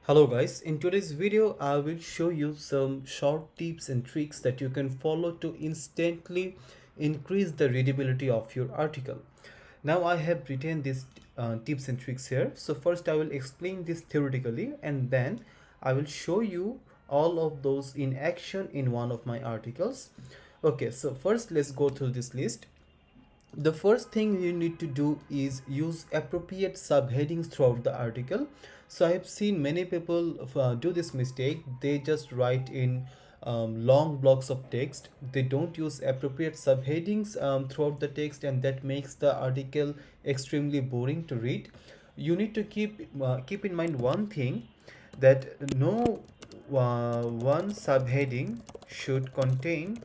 Hello guys, in today's video I will show you some short tips and tricks that you can follow to instantly increase the readability of your article. Now I have written these tips and tricks here. So first I will explain this theoretically and then I will show you all of those in action in one of my articles. Okay, so first let's go through this list. The first thing you need to do is use appropriate subheadings throughout the article. So I have seen many people do this mistake. They just write in long blocks of text. They don't use appropriate subheadings throughout the text, and that makes the article extremely boring to read. You need to keep in mind one thing, that no one subheading should contain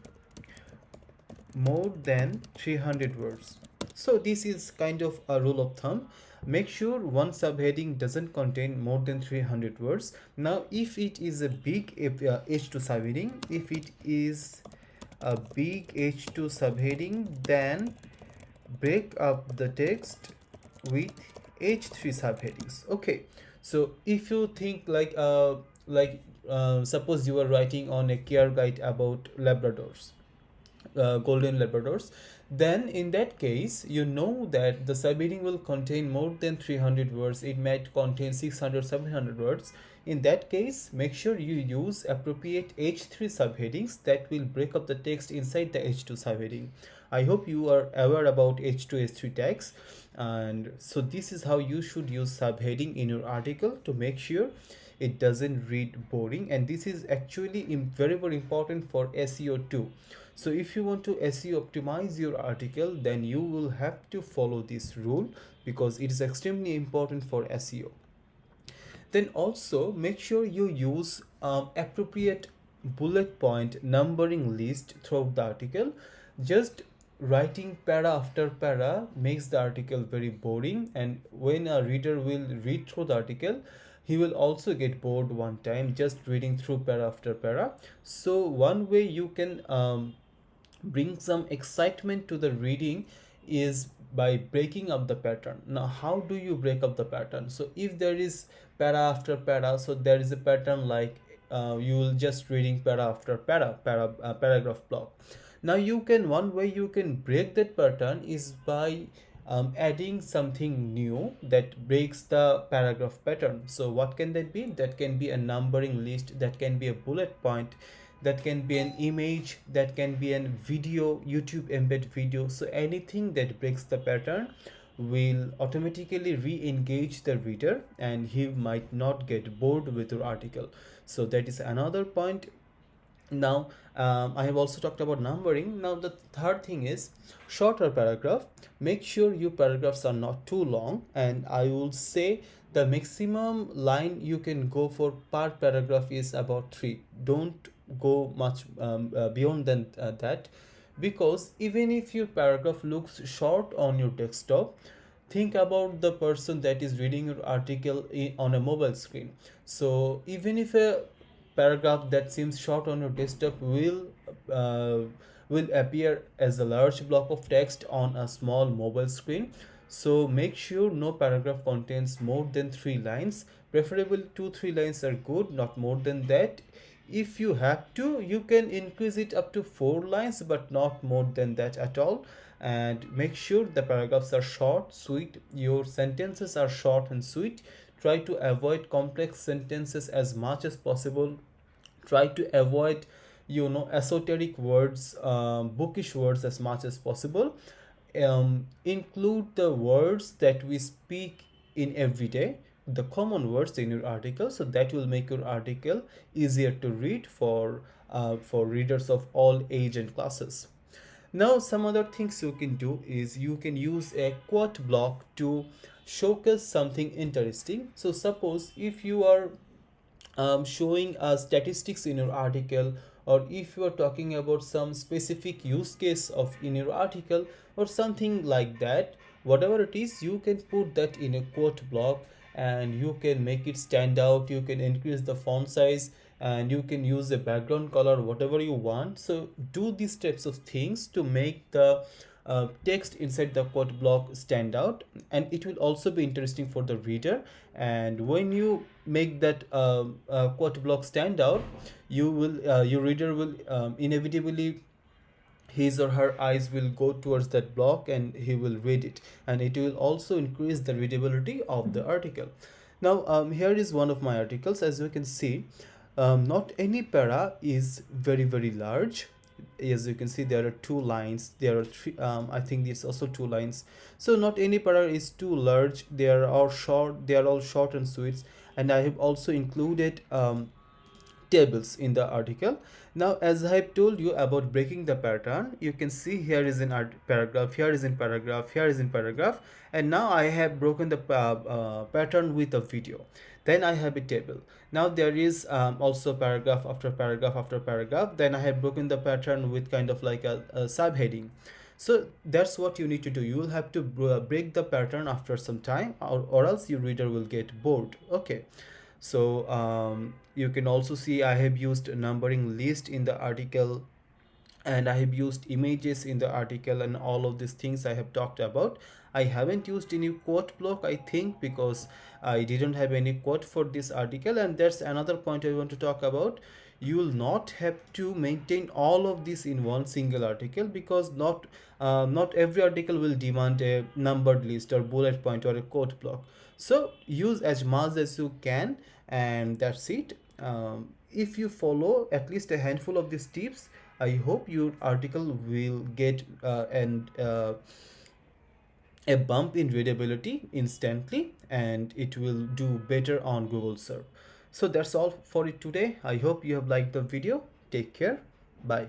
more than 300 words. So this is kind of a rule of thumb. Make sure one subheading doesn't contain more than 300 words. Now if it is a big H2 subheading, if it is a big H2 subheading, then break up the text with H3 subheadings. Okay, so if you think suppose you are writing on a care guide about Labradors, golden Labradors, then in that case you know that the subheading will contain more than 300 words. It might contain 600, 700 words. In that case, make sure you use appropriate H3 subheadings that will break up the text inside the H2 subheading. I hope you are aware about H2 H3 tags, and so this is how you should use subheading in your article to make sure it doesn't read boring. And this is actually very important for SEO too. So if you want to SEO optimize your article, then you will have to follow this rule because it is extremely important for SEO. Then also make sure you use appropriate bullet point numbering list throughout the article. Just writing para after para makes the article very boring, and when a reader will read through the article, he will also get bored one time just reading through para after para. So one way you can bring some excitement to the reading is by breaking up the pattern. Now how do you break up the pattern? So if there is para after para, so there is a pattern like you will just reading para after paragraph block. Now you can, one way you can break that pattern is by adding something new that breaks the paragraph pattern. So what can that be? That can be a numbering list, that can be a bullet point, that can be an image, that can be a video, YouTube embed video. So anything that breaks the pattern will automatically re-engage the reader and he might not get bored with your article. So that is another point. Now I have also talked about numbering. Now the third thing is shorter paragraph. Make sure your paragraphs are not too long, and I will say the maximum line you can go for per paragraph is about 3. Don't go much beyond than that, because even if your paragraph looks short on your desktop, think about the person that is reading your article on a mobile screen. So even if a paragraph that seems short on your desktop uh, will appear as a large block of text on a small mobile screen. So make sure no paragraph contains more than 3 lines. Preferably 2-3 lines are good, not more than that. If you have to, you can increase it up to 4 lines, but not more than that at all. And make sure the paragraphs are short, sweet. Your sentences are short and sweet. Try to avoid complex sentences as much as possible. Try to avoid esoteric words, bookish words as much as possible. Include the words that we speak in every day, the common words in your article, so that will make your article easier to read for readers of all age and classes. Now some other things you can do is you can use a quote block to showcase something interesting. So suppose if you are showing statistics in your article, or if you are talking about some specific use case of in your article or something like that, whatever it is, you can put that in a quote block and you can make it stand out. You can increase the font size and you can use a background color, whatever you want. So do these types of things to make the text inside the quote block stand out, and it will also be interesting for the reader. And when you make that quote block stand out, your reader will inevitably, his or her eyes will go towards that block and he will read it, and it will also increase the readability of the article. Now here is one of my articles. As you can see, not any para is very large. As you can see, there are two lines, there are three, I think it's also two lines. So not any para is too large, they are all short, they are all short and sweet. And I have also included tables in the article. Now, as I have told you about breaking the pattern, you can see here is in paragraph, here is in paragraph, here is in paragraph, and now I have broken the pattern with a video. Then I have a table. Now there is also paragraph after paragraph after paragraph. Then I have broken the pattern with kind of like a subheading. So that's what you need to do. You will have to break the pattern after some time, or else your reader will get bored. Okay. So you can also see I have used a numbering list in the article, and I have used images in the article, and all of these things I have talked about. I haven't used any quote block, I think, because I didn't have any quote for this article. And that's another point I want to talk about. You will not have to maintain all of this in one single article, because not every article will demand a numbered list or bullet point or a quote block. So use as much as you can, and that's it. If you follow at least a handful of these tips, I hope your article will get a bump in readability instantly, and it will do better on Google search. So that's all for it today. I hope you have liked the video. Take care. Bye.